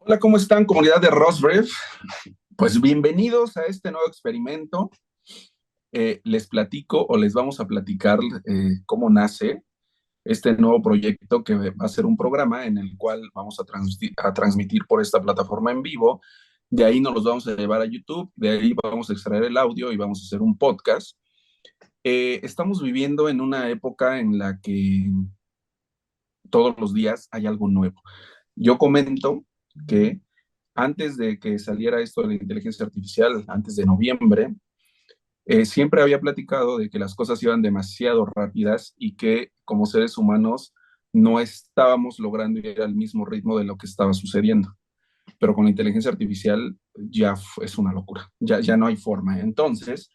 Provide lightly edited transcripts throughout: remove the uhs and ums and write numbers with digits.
Hola, ¿cómo están, comunidad de Rosbrev? Pues bienvenidos a este nuevo experimento. Les platico o les vamos a platicar cómo nace este nuevo proyecto que va a ser un programa en el cual vamos a transmitir por esta plataforma en vivo. De ahí nos los vamos a llevar a YouTube, de ahí vamos a extraer el audio y vamos a hacer un podcast. Estamos viviendo en una época en la que todos los días hay algo nuevo. Yo comento que antes de que saliera esto de la inteligencia artificial, antes de noviembre, siempre había platicado de que las cosas iban demasiado rápidas y que como seres humanos no estábamos logrando ir al mismo ritmo de lo que estaba sucediendo. Pero con la inteligencia artificial es una locura, ya no hay forma. Entonces,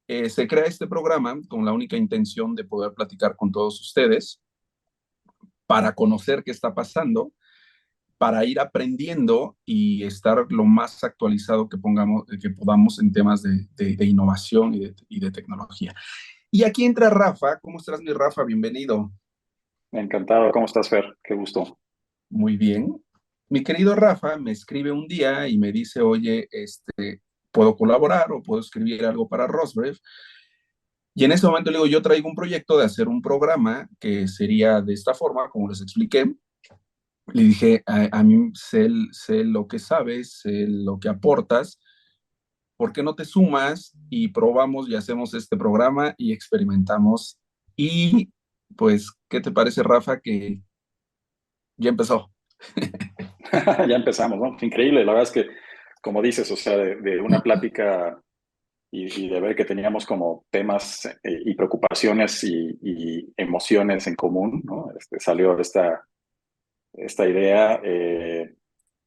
se crea este programa con la única intención de poder platicar con todos ustedes para conocer qué está pasando, para ir aprendiendo y estar lo más actualizado que podamos en temas de innovación y de tecnología. Y aquí entra Rafa. ¿Cómo estás, mi Rafa? Bienvenido. Encantado. ¿Cómo estás, Fer? Qué gusto. Muy bien. Mi querido Rafa me escribe un día y me dice, oye, ¿puedo colaborar o puedo escribir algo para Rosbrev? Y en ese momento le digo, yo traigo un proyecto de hacer un programa que sería de esta forma, como les expliqué. Le dije, a mí sé lo que sabes, sé lo que aportas. ¿Por qué no te sumas y probamos y hacemos este programa y experimentamos? Y pues, ¿qué te parece, Rafa, que ya empezó? Ya empezamos, ¿no? Increíble. La verdad es que, como dices, o sea, de una plática y de ver que teníamos como temas y preocupaciones y emociones en común, ¿no? Salió esta idea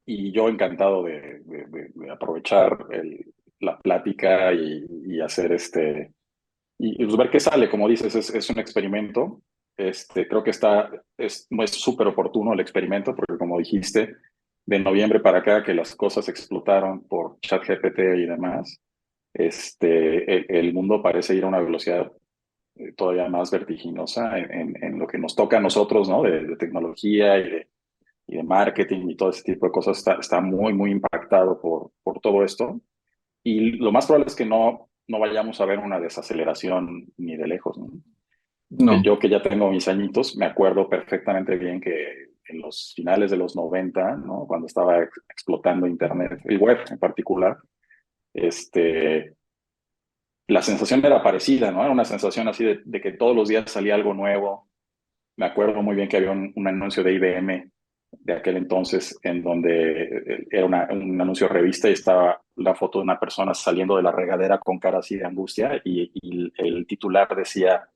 y yo encantado de aprovechar la plática y hacer y pues ver qué sale. Como dices, es un experimento. Creo que no es súper oportuno el experimento, porque como dijiste, de noviembre para acá que las cosas explotaron por ChatGPT y demás, el mundo parece ir a una velocidad todavía más vertiginosa en lo que nos toca a nosotros, ¿no? De tecnología y de marketing y todo ese tipo de cosas. Está muy, muy impactado por todo esto. Y lo más probable es que no vayamos a ver una desaceleración ni de lejos, ¿no? No, Yo que ya tengo mis añitos, me acuerdo perfectamente bien que en los finales de los 90, ¿no? Cuando estaba explotando Internet, el web en particular, este, la sensación era parecida, ¿no? Era una sensación así de que todos los días salía algo nuevo. Me acuerdo muy bien que había un anuncio de IBM de aquel entonces en donde era un anuncio de revista y estaba la foto de una persona saliendo de la regadera con cara así de angustia y el titular decía,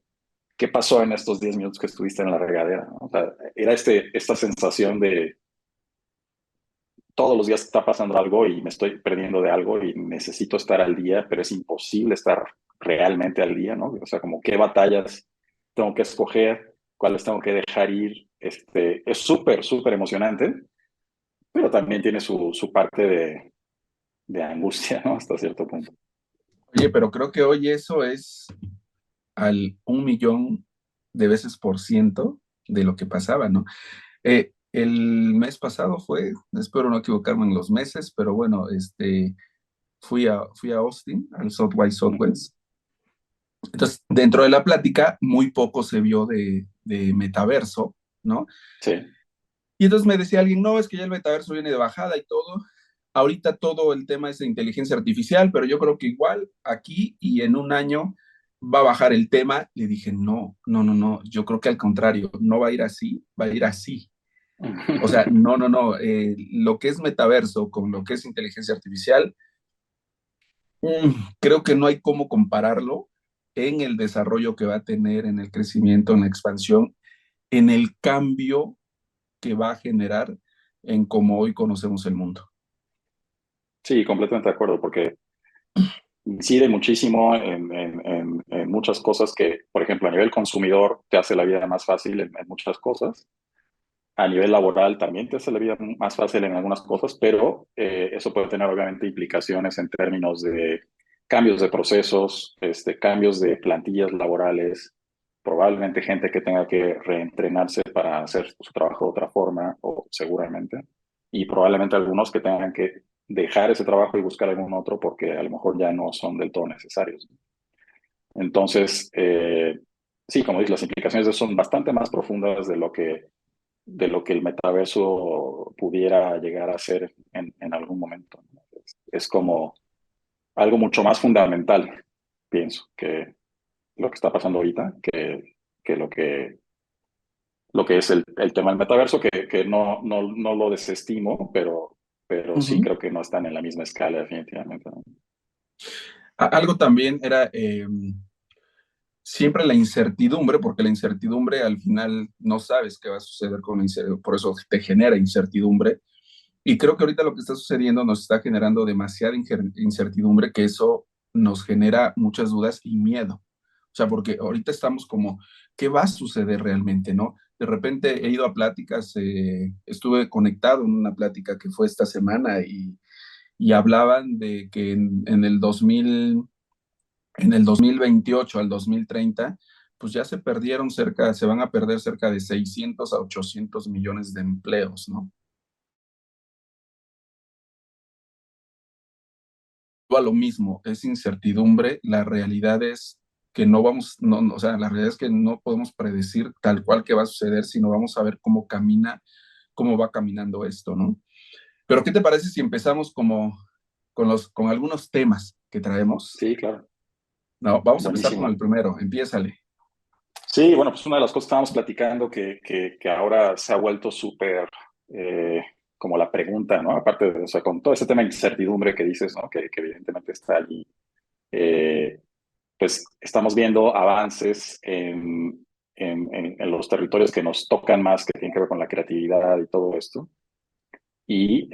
¿qué pasó en estos 10 minutos que estuviste en la regadera? ¿No? O sea, era esta sensación de todos los días está pasando algo y me estoy perdiendo de algo y necesito estar al día, pero es imposible estar realmente al día, ¿no? O sea, como qué batallas tengo que escoger, cuáles tengo que dejar ir. Es súper, súper emocionante, pero también tiene su parte de angustia, ¿no? Hasta cierto punto. oye, pero creo que hoy eso es al 1 millón de veces por ciento de lo que pasaba, ¿no? El mes pasado fue, espero no equivocarme en los meses, pero bueno, fui a Austin, al South by Ujú. Southwest. Entonces, dentro de la plática, muy poco se vio de metaverso, ¿no? Sí, Y entonces me decía alguien, no, es que ya el metaverso viene de bajada y todo. Ahorita todo el tema es de inteligencia artificial, pero yo creo que igual aquí y en un año va a bajar el tema. Le dije, no, no, no, no, yo creo que al contrario, no va a ir así, va a ir así. O sea, no, no, no, lo que es metaverso con lo que es inteligencia artificial, creo que no hay cómo compararlo en el desarrollo que va a tener, en el crecimiento, en la expansión, en el cambio que va a generar en cómo hoy conocemos el mundo. sí, completamente de acuerdo, porque incide muchísimo en muchas cosas que, por ejemplo, a nivel consumidor te hace la vida más fácil en muchas cosas. A nivel laboral también te hace la vida más fácil en algunas cosas, pero eso puede tener obviamente implicaciones en términos de cambios de procesos, cambios de plantillas laborales, probablemente gente que tenga que reentrenarse para hacer su trabajo de otra forma, o seguramente. y probablemente algunos que tengan que dejar ese trabajo y buscar algún otro porque a lo mejor ya no son del todo necesarios. Entonces, sí, como dices, las implicaciones de eso son bastante más profundas de lo que el metaverso pudiera llegar a ser en algún momento. Es como algo mucho más fundamental, pienso, que lo que está pasando ahorita, que lo que es el tema del metaverso, que no lo desestimo, pero sí Ujú. creo que no están en la misma escala, definitivamente, ¿no? Algo también era siempre la incertidumbre, porque la incertidumbre al final no sabes qué va a suceder con la incertidumbre, por eso te genera incertidumbre. Y creo que ahorita lo que está sucediendo nos está generando demasiada incertidumbre, que eso nos genera muchas dudas y miedo. O sea, porque ahorita estamos como, ¿qué va a suceder realmente, no? De repente he ido a pláticas, estuve conectado en una plática que fue esta semana y hablaban de que en el 2028 al 2030 pues ya se van a perder cerca de 600 a 800 millones de empleos, ¿no? A lo mismo, es incertidumbre, la realidad es que no vamos, o sea, la realidad es que no podemos predecir tal cual que va a suceder, sino vamos a ver cómo camina, cómo va caminando esto, ¿no? Pero ¿qué te parece si empezamos como con algunos temas que traemos? Sí, claro. No, vamos a empezar con el Buenísimo. primero, empiézale. Sí, bueno, pues una de las cosas que estábamos platicando que ahora se ha vuelto súper eh, como la pregunta, ¿no? Aparte de, o sea, con todo ese tema de incertidumbre que dices, ¿no? Que evidentemente está allí, eh, pues estamos viendo avances en los territorios que nos tocan más, que tienen que ver con la creatividad y todo esto. Y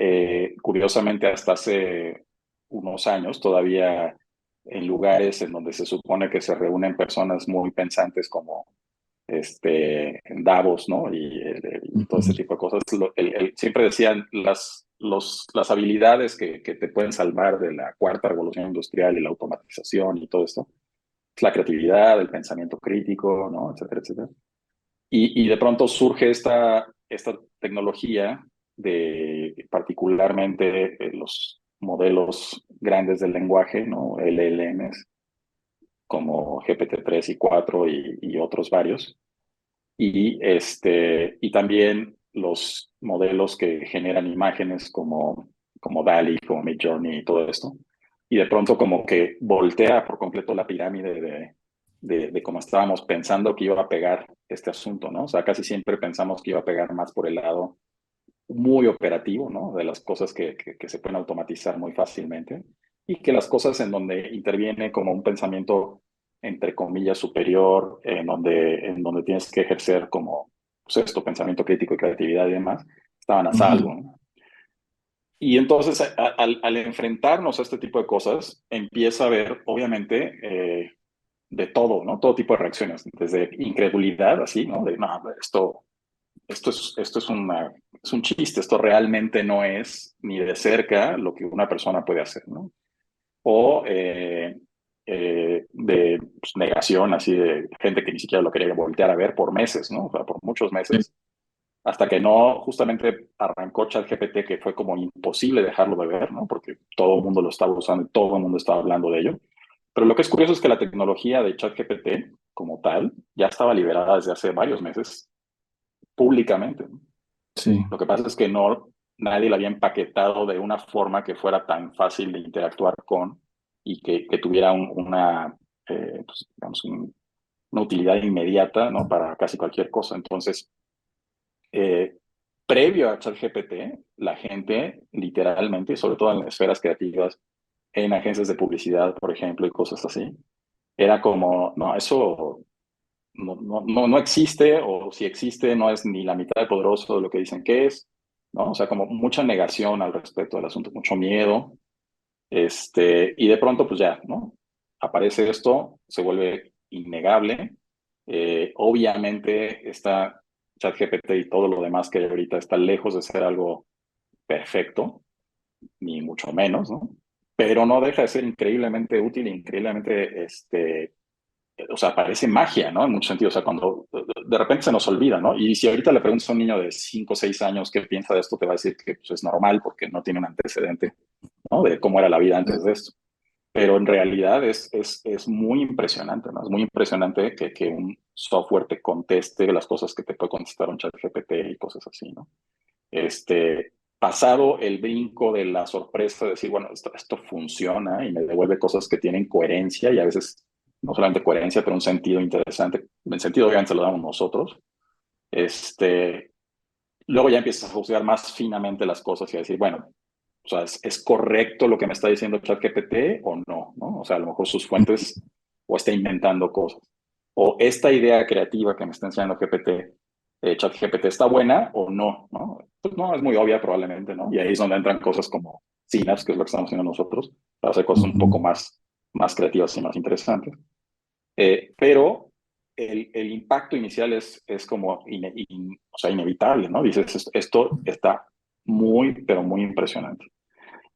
curiosamente, hasta hace unos años, todavía en lugares en donde se supone que se reúnen personas muy pensantes como en Davos, ¿no? Y todo ese Ujú. tipo de cosas. Siempre decían las habilidades que te pueden salvar de la cuarta revolución industrial y la automatización y todo esto. Es la creatividad, el pensamiento crítico, ¿no? Etcétera, etcétera. Y de pronto surge esta tecnología de particularmente los modelos grandes del lenguaje, ¿no? LLMs, como GPT-3 y 4 y otros varios y también los modelos que generan imágenes como DALL-E, como Midjourney y todo esto. Y de pronto como que voltea por completo la pirámide de cómo estábamos pensando que iba a pegar este asunto, ¿no? O sea, casi siempre pensamos que iba a pegar más por el lado muy operativo, ¿no? De las cosas que se pueden automatizar muy fácilmente y que las cosas en donde interviene como un pensamiento, entre comillas, superior, en donde tienes que ejercer como, pues esto, pensamiento crítico y creatividad y demás, estaban a Ujú. salvo, ¿no? Y entonces, al enfrentarnos a este tipo de cosas, empieza a haber, obviamente, de todo, ¿no? Todo tipo de reacciones, desde incredulidad, así, ¿no? De, no, esto es un chiste, esto realmente no es ni de cerca lo que una persona puede hacer, ¿no? O de pues, negación, así de gente que ni siquiera lo quería voltear a ver por meses, ¿no? O sea, por muchos Sí. meses, hasta que no justamente arrancó ChatGPT, que fue como imposible dejarlo de ver, ¿no? Porque todo el mundo lo estaba usando y todo el mundo estaba hablando de ello. Pero lo que es curioso es que la tecnología de ChatGPT como tal ya estaba liberada desde hace varios meses públicamente, ¿no? Sí. Lo que pasa es que nadie la había empaquetado de una forma que fuera tan fácil de interactuar con y que tuviera pues, digamos, una utilidad inmediata, ¿no? Para casi cualquier cosa. Entonces, eh, previo a ChatGPT, la gente literalmente, sobre todo en esferas creativas, en agencias de publicidad, por ejemplo, y cosas así, era como, no, eso no existe, o si existe, no es ni la mitad de poderoso de lo que dicen que es, ¿no? O sea, como mucha negación al respecto del asunto, mucho miedo, y de pronto, pues ya, ¿no? Aparece esto, se vuelve innegable. Obviamente, está ChatGPT y todo lo demás que hay ahorita está lejos de ser algo perfecto, ni mucho menos, ¿no? Pero no deja de ser increíblemente útil, increíblemente, o sea, parece magia, ¿no? En muchos sentidos, o sea, cuando de repente se nos olvida, ¿no? Y si ahorita le preguntas a un niño de 5 o 6 años qué piensa de esto, te va a decir que pues, es normal porque no tiene un antecedente, ¿no? De cómo era la vida antes de esto. Pero en realidad es muy impresionante, ¿no? Es muy impresionante que un software te conteste las cosas que te puede contestar un chat GPT y cosas así, ¿no? Pasado el brinco de la sorpresa de decir, bueno, esto funciona y me devuelve cosas que tienen coherencia y a veces no solamente coherencia, pero un sentido interesante. El sentido obviamente se lo damos nosotros. Este, Luego ya empiezas a juzgar más finamente las cosas y a decir, bueno, o sea, ¿es correcto lo que me está diciendo ChatGPT o no, no? O sea, a lo mejor sus fuentes o está inventando cosas. O esta idea creativa que me está enseñando GPT, ChatGPT, ¿está buena o no, no? Pues no, es muy obvia probablemente, ¿no? Y ahí es donde entran cosas como Synapse, que es lo que estamos haciendo nosotros, para hacer cosas un poco más creativas y más interesantes. Pero el impacto inicial es como o sea, inevitable, ¿no? Dices, esto está muy, pero muy impresionante.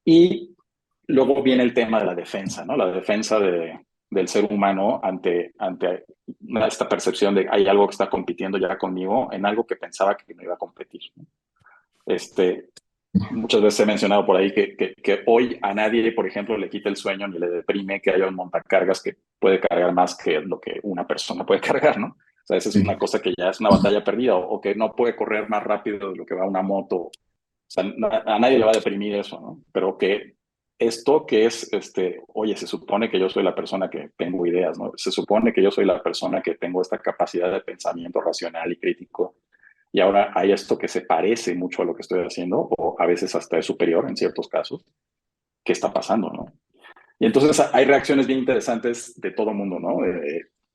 Y luego viene el tema de la defensa, ¿no? La defensa del ser humano ante esta percepción de hay algo que está compitiendo ya conmigo en algo que pensaba que no iba a competir, ¿no? Este, Muchas veces he mencionado por ahí que hoy a nadie, por ejemplo, le quita el sueño ni le deprime que haya un montacargas que puede cargar más que lo que una persona puede cargar, ¿no? O sea, esa es una cosa que ya es una batalla perdida o que no puede correr más rápido de lo que va una moto. O sea, a nadie le va a deprimir eso, ¿no? Pero que esto que es, oye, se supone que yo soy la persona que tengo ideas, ¿no? Se supone que yo soy la persona que tengo esta capacidad de pensamiento racional y crítico y ahora hay esto que se parece mucho a lo que estoy haciendo, o a veces hasta es superior en ciertos casos. ¿Qué está pasando, no? Y entonces hay reacciones bien interesantes de todo el mundo, ¿no?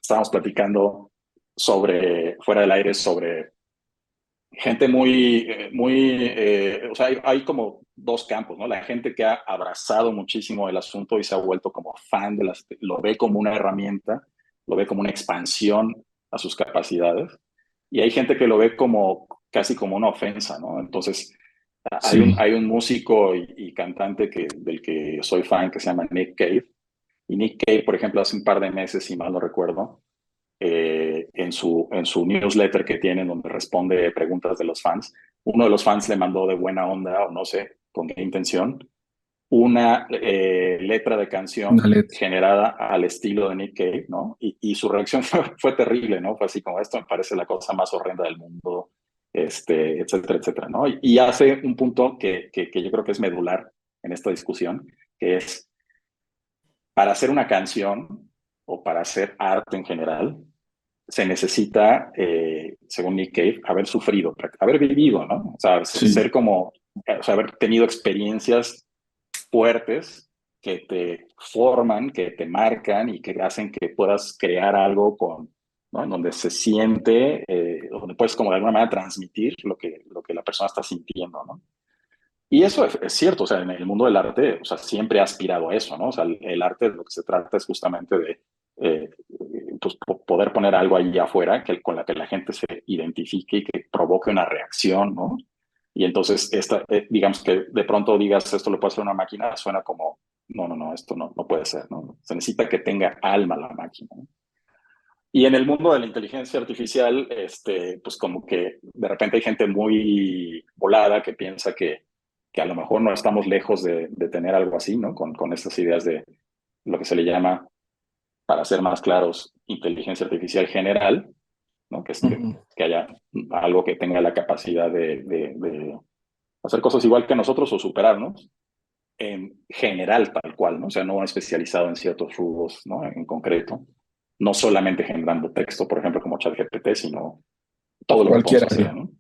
Estábamos platicando fuera del aire, sobre gente o sea, hay como dos campos, ¿no? La gente que ha abrazado muchísimo el asunto y se ha vuelto como fan lo ve como una herramienta, lo ve como una expansión a sus capacidades. Y hay gente que lo ve como casi como una ofensa, ¿no? Entonces, Sí, hay un músico y cantante del que soy fan que se llama Nick Cave. Y Nick Cave, por ejemplo, hace un par de meses, si mal no recuerdo, en su newsletter que tienen donde responde preguntas de los fans, uno de los fans le mandó de buena onda o no sé con qué intención una letra de una canción letra. generada al estilo de Nick Cave, ¿no? Y su reacción fue terrible, ¿no? Fue así como, esto me parece la cosa más horrenda del mundo, etcétera, etcétera, ¿no? Y hace un punto que yo creo que es medular en esta discusión, que es, para hacer una canción o para hacer arte en general, se necesita, según Nick Cave, haber sufrido, haber vivido, ¿no? O sea, Sí, ser como, o sea, haber tenido experiencias fuertes que te forman, que te marcan y que hacen que puedas crear algo ¿no? Donde se siente, donde puedes como de alguna manera transmitir lo que la persona está sintiendo, ¿no? Y eso es cierto, o sea, en el mundo del arte, o sea, siempre ha aspirado a eso, ¿no? O sea, el arte de lo que se trata es justamente de pues, poder poner algo ahí afuera con la que la gente se identifique y que provoque una reacción, ¿no? Y entonces, digamos que de pronto digas, esto lo puede hacer una máquina, suena como, no, esto no puede ser, ¿no? Se necesita que tenga alma la máquina, ¿no? Y en el mundo de la inteligencia artificial, pues como que de repente hay gente muy volada que piensa que a lo mejor no estamos lejos de tener algo así, ¿no? Con estas ideas de lo que se le llama, para ser más claros, inteligencia artificial general, ¿no? Que haya algo que tenga la capacidad de hacer cosas igual que nosotros o superarnos en general, tal cual, ¿no? O sea, no especializado en ciertos rubros, ¿no? En concreto. No solamente generando texto, por ejemplo, como ChatGPT, sino todo lo que podemos cualquier hacer, área. ¿no?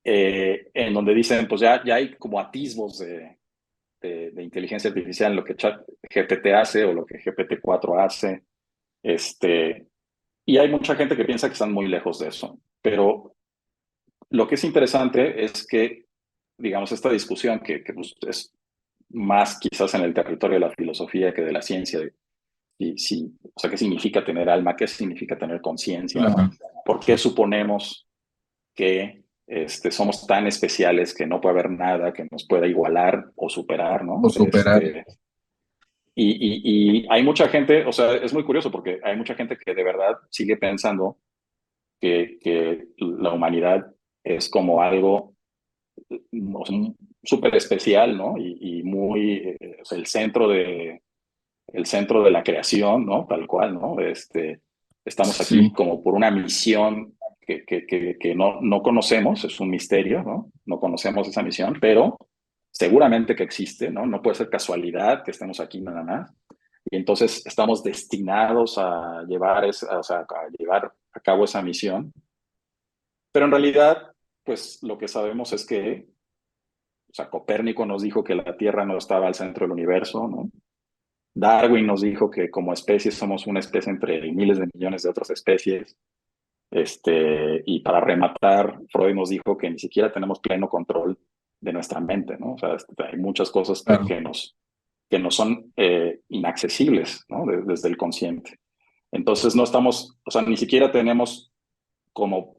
En donde dicen, pues ya hay como atisbos de inteligencia artificial en lo que ChatGPT hace o lo que GPT-4 hace. Y hay mucha gente que piensa que están muy lejos de eso. Pero lo que es interesante es que, digamos, esta discusión que pues, es más quizás en el territorio de la filosofía que de la ciencia, o sea, qué significa tener alma, qué significa tener conciencia, Claro. por qué suponemos que somos tan especiales que no puede haber nada que nos pueda igualar o superar, O ¿no? superar. y hay mucha gente, o sea, es muy curioso porque hay mucha gente que de verdad sigue pensando que la humanidad es como algo, o sea, súper especial, ¿no? Y muy, o sea, el centro de la creación, ¿no? Tal cual, ¿no? Estamos aquí Sí, como por una misión que no conocemos, es un misterio, ¿no? No conocemos esa misión, pero seguramente que existe, ¿no? No puede ser casualidad que estemos aquí nada más. Y entonces estamos destinados a llevar, o sea, a llevar a cabo esa misión. Pero en realidad, pues lo que sabemos es que, o sea, Copérnico nos dijo que la Tierra no estaba al centro del universo, ¿no? Darwin nos dijo que como especie somos una especie entre miles de millones de otras especies. Y para rematar, Freud nos dijo que ni siquiera tenemos pleno control de nuestra mente, ¿no? O sea, hay muchas cosas claro. que nos son inaccesibles, ¿no? Desde el consciente. Entonces no estamos, o sea, ni siquiera tenemos como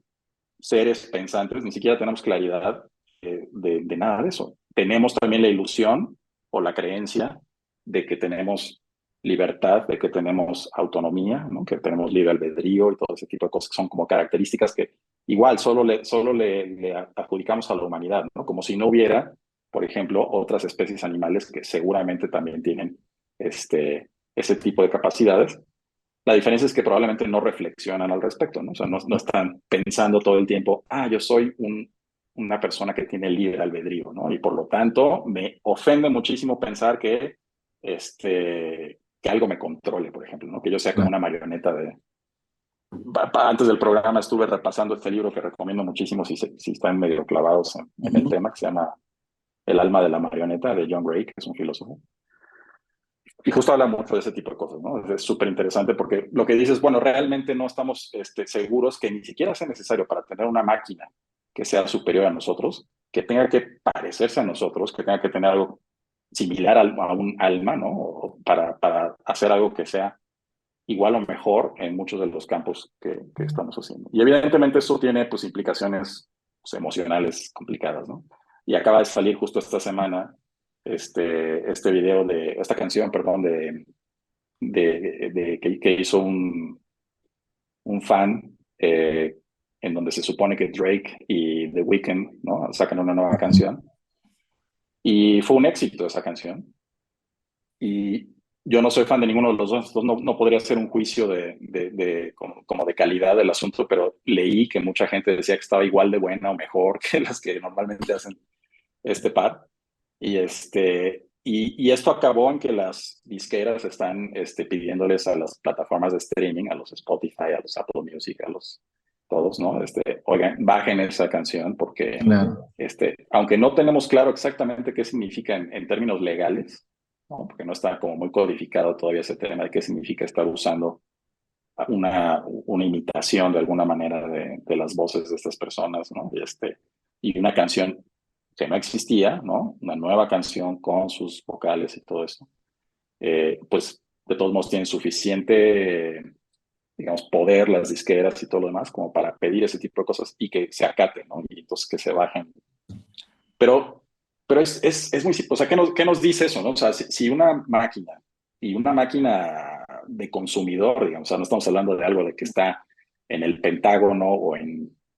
seres pensantes, ni siquiera tenemos claridad de nada de eso. Tenemos también la ilusión o la creencia de que tenemos libertad, de que tenemos autonomía, ¿no? Que tenemos libre albedrío y todo ese tipo de cosas que son como características que igual le adjudicamos a la humanidad, ¿no? Como si no hubiera, por ejemplo, otras especies animales que seguramente también tienen ese tipo de capacidades. La diferencia es que probablemente no reflexionan al respecto, ¿no? O sea, no están pensando todo el tiempo, yo soy una persona que tiene libre albedrío, ¿no? Y por lo tanto, me ofende muchísimo pensar que algo me controle, por ejemplo, ¿no? Que yo sea como Claro. una marioneta de... Antes del programa estuve repasando este libro que recomiendo muchísimo si están medio clavados en el Ujú. tema, que se llama El alma de la marioneta, de John Gray, que es un filósofo. Y justo habla mucho de ese tipo de cosas, ¿no? Es súper interesante porque lo que dices, bueno, realmente no estamos seguros que ni siquiera sea necesario para tener una máquina que sea superior a nosotros, que tenga que parecerse a nosotros, que tenga que tener algo similar a un alma, ¿no? O para hacer algo que sea igual o mejor en muchos de los campos que estamos haciendo. Y evidentemente eso tiene pues implicaciones pues, emocionales complicadas, ¿no? Y acaba de salir justo esta semana este video esta canción, perdón, que hizo un fan en donde se supone que Drake y The Weeknd, ¿no? Sacan una nueva canción. Y fue un éxito esa canción. Y yo no soy fan de ninguno de los dos, entonces no podría hacer un juicio como de calidad del asunto, pero leí que mucha gente decía que estaba igual de buena o mejor que las que normalmente hacen este par. Y esto acabó en que las disqueras están pidiéndoles a las plataformas de streaming, a los Spotify, a los Apple Music, a los todos, ¿no? Oigan, bajen esa canción porque, Claro. aunque no tenemos claro exactamente qué significa en términos legales, ¿no? Porque no está como muy codificado todavía ese tema de qué significa estar usando una imitación de alguna manera de las voces de estas personas, ¿no? Y una canción que no existía, ¿no? Una nueva canción con sus vocales y todo eso, pues de todos modos tienen suficiente, digamos, poder las disqueras y todo lo demás como para pedir ese tipo de cosas y que se acate, ¿no? Y entonces que se bajen. Pero, pero es muy, o sea, qué nos dice eso, ¿no? O sea, si una máquina y una máquina de consumidor, digamos, o sea, no estamos hablando de algo de que está en el Pentágono o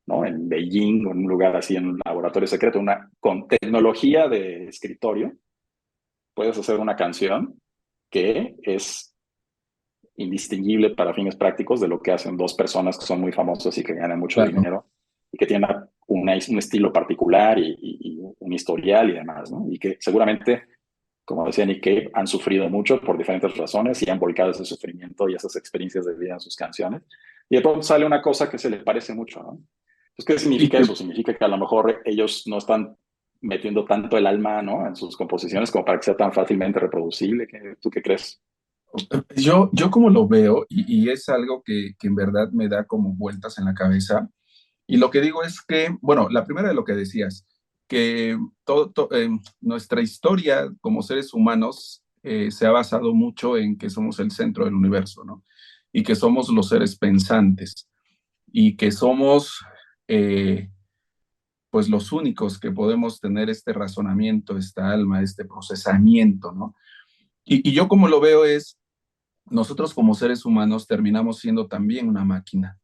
¿no? En Beijing o en un lugar así, en un laboratorio secreto, con tecnología de escritorio, puedes hacer una canción que es indistinguible para fines prácticos de lo que hacen dos personas que son muy famosas y que ganan mucho Claro. dinero y que tienen un estilo particular y un historial y demás, ¿no? Y que seguramente, como decía Nick Cave, han sufrido mucho por diferentes razones y han volcado ese sufrimiento y esas experiencias de vida en sus canciones. Y de pronto sale una cosa que se les parece mucho, ¿no? Entonces, ¿qué Y significa que eso? Significa que a lo mejor ellos no están metiendo tanto el alma, ¿no? En sus composiciones como para que sea tan fácilmente reproducible. ¿Tú qué crees? yo como lo veo, y es algo que en verdad me da como vueltas en la cabeza, y lo que digo es que, bueno, la primera de lo que decías, que nuestra historia como seres humanos se ha basado mucho en que somos el centro del universo, ¿no? Y que somos los seres pensantes, y que somos eh, pues los únicos que podemos tener este razonamiento, esta alma, este procesamiento, ¿no? Y yo como lo veo es, nosotros como seres humanos terminamos siendo también una máquina.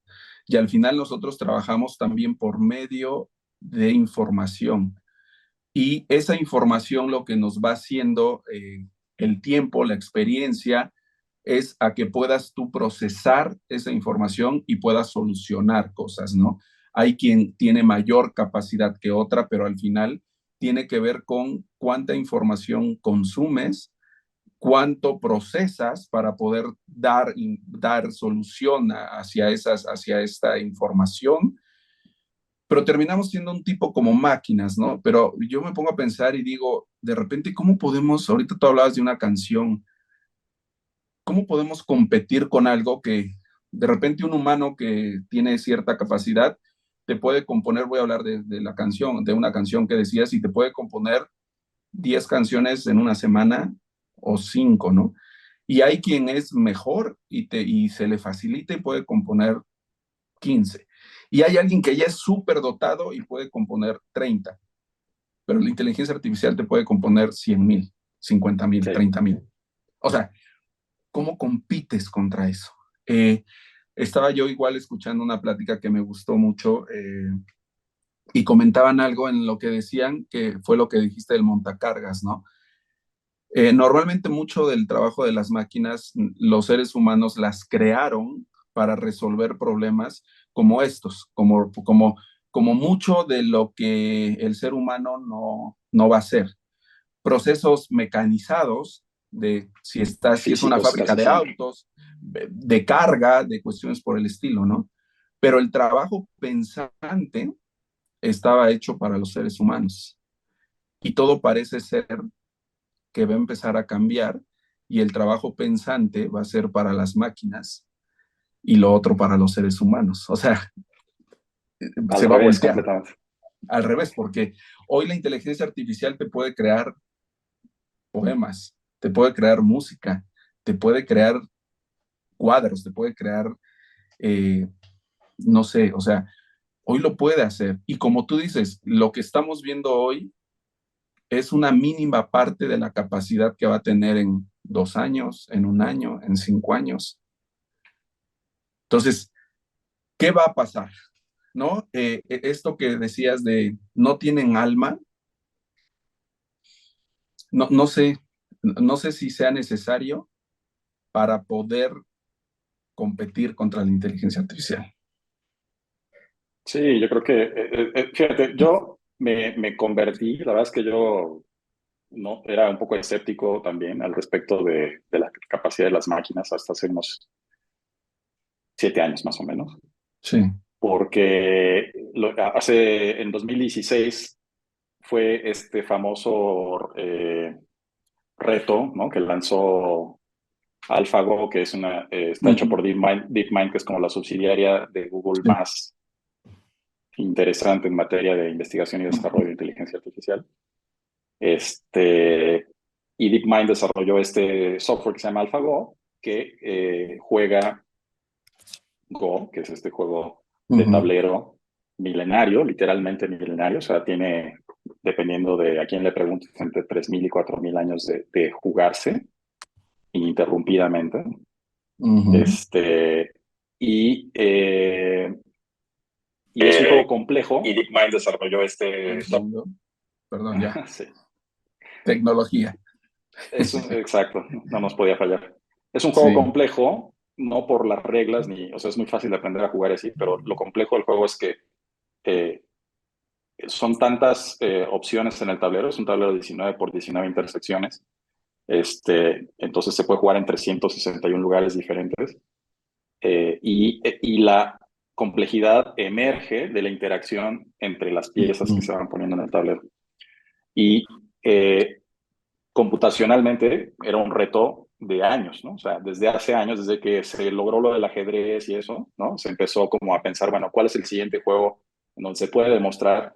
Y al final nosotros trabajamos también por medio de información. Y esa información lo que nos va haciendo el tiempo, la experiencia, es a que puedas tú procesar esa información y puedas solucionar cosas, ¿no? Hay quien tiene mayor capacidad que otra, pero al final tiene que ver con cuánta información consumes, cuánto procesas para poder dar solución hacia esta información, pero terminamos siendo un tipo como máquinas, ¿no? Pero yo me pongo a pensar y digo, de repente, ¿cómo podemos, ahorita tú hablabas de una canción, ¿cómo podemos competir con algo que de repente un humano que tiene cierta capacidad te puede componer, voy a hablar de la canción, de una canción que decías, y te puede componer 10 canciones en una semana o 5, ¿no? Y hay quien es mejor y se le facilita y puede componer 15. Y hay alguien que ya es súper dotado y puede componer 30, pero la inteligencia artificial te puede componer 100,000, 50,000, Sí. 30,000. O sea, ¿cómo compites contra eso? Estaba yo igual escuchando una plática que me gustó mucho y comentaban algo en lo que decían, que fue lo que dijiste del montacargas, ¿no? Normalmente mucho del trabajo de las máquinas, los seres humanos las crearon para resolver problemas como estos, como mucho de lo que el ser humano no va a hacer. Procesos mecanizados de si es una Físicos fábrica casi de siempre. autos, de carga, de cuestiones por el estilo, ¿no? Pero el trabajo pensante estaba hecho para los seres humanos y todo parece ser que va a empezar a cambiar y el trabajo pensante va a ser para las máquinas y lo otro para los seres humanos. O sea, Al se va a revés, voltear completamente. al revés, porque hoy la inteligencia artificial te puede crear poemas, te puede crear música, te puede crear cuadros, te puede crear, eh, no sé, o sea, hoy lo puede hacer. Y como tú dices, lo que estamos viendo hoy es una mínima parte de la capacidad que va a tener en 2 años, en un año, en 5 años. Entonces, ¿qué va a pasar? ¿No? Esto que decías de no tienen alma, no sé, no sé si sea necesario para poder competir contra la inteligencia artificial. Sí, yo creo que, fíjate, yo me convertí, la verdad es que yo no era un poco escéptico también al respecto de la capacidad de las máquinas hasta hace unos 7 años más o menos, Sí. porque en 2016 fue este famoso reto, ¿no? Que lanzó AlphaGo, que es está hecho Ujú. por DeepMind, que es como la subsidiaria de Google Sí. más interesante en materia de investigación y desarrollo de inteligencia artificial. Este, y DeepMind desarrolló este software que se llama AlphaGo, que juega Go, que es este juego de Ujú. tablero milenario, literalmente milenario, o sea, tiene, dependiendo de a quién le preguntes, entre 3,000 y 4,000 años de jugarse ininterrumpidamente. Ujú. Este, y, eh, y es un Eh, juego complejo. Y DeepMind desarrolló Un este software. segundo. Perdón, ya. Sí, Tecnología. exacto, no nos podía fallar. Es un juego Sí. complejo, no por las reglas, ni, o sea, es muy fácil de aprender a jugar así, pero lo complejo del juego es que eh, son tantas opciones en el tablero, es un tablero de 19 por 19 intersecciones, entonces se puede jugar en 361 lugares diferentes, y la complejidad emerge de la interacción entre las piezas que Ujú. se van poniendo en el tablero. Y computacionalmente era un reto de años, ¿no? O sea, desde hace años, desde que se logró lo del ajedrez y eso, ¿no? Se empezó como a pensar, bueno, ¿cuál es el siguiente juego en donde se puede demostrar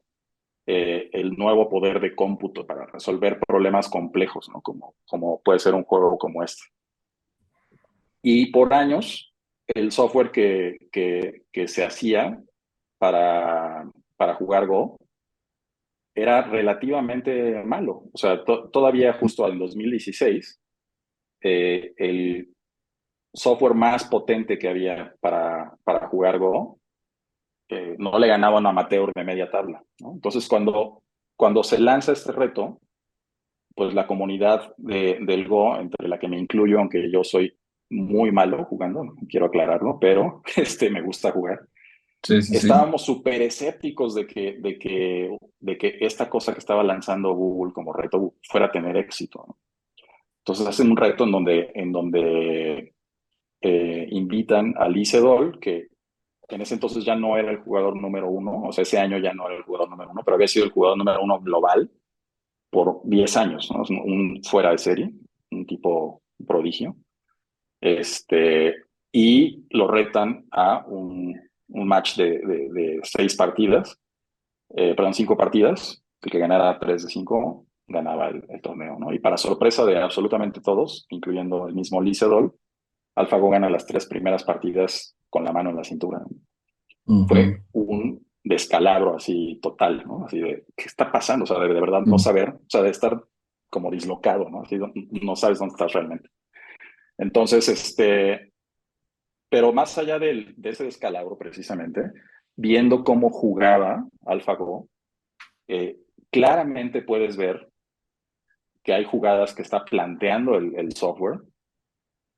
el nuevo poder de cómputo para resolver problemas complejos, ¿no? Como puede ser un juego como este. Y por años, el software que se hacía para jugar Go era relativamente malo. O sea, todavía justo al 2016 el software más potente que había para jugar Go, no le ganaba a un amateur de media tabla, ¿no? Entonces, cuando se lanza este reto, pues la comunidad del Go, entre la que me incluyo, aunque yo soy muy malo jugando, no quiero aclararlo, pero me gusta jugar. Sí, sí, sí. Estábamos súper escépticos de que esta cosa que estaba lanzando Google como reto fuera a tener éxito, ¿no? Entonces hacen un reto en donde invitan a Lee Sedol, que en ese entonces ya no era el jugador número uno, o sea, ese año ya no era el jugador número uno, pero había sido el jugador número uno global por 10 años, ¿no? Es un fuera de serie, un tipo prodigio. Y lo retan a un match de 6 partidas, perdón, 5 partidas. El que ganara 3 de 5 ganaba el torneo, ¿no? Y para sorpresa de absolutamente todos, incluyendo el mismo Lee Sedol, AlphaGo gana las 3 primeras partidas con la mano en la cintura. Ujú. Fue un descalabro así total, ¿no? Así de, ¿qué está pasando? O sea, de verdad no Mm. saber, o sea, de estar como dislocado, ¿no? Así, no sabes dónde estás realmente. Entonces, pero más allá de ese descalabro precisamente, viendo cómo jugaba AlphaGo, eh, claramente puedes ver que hay jugadas que está planteando el software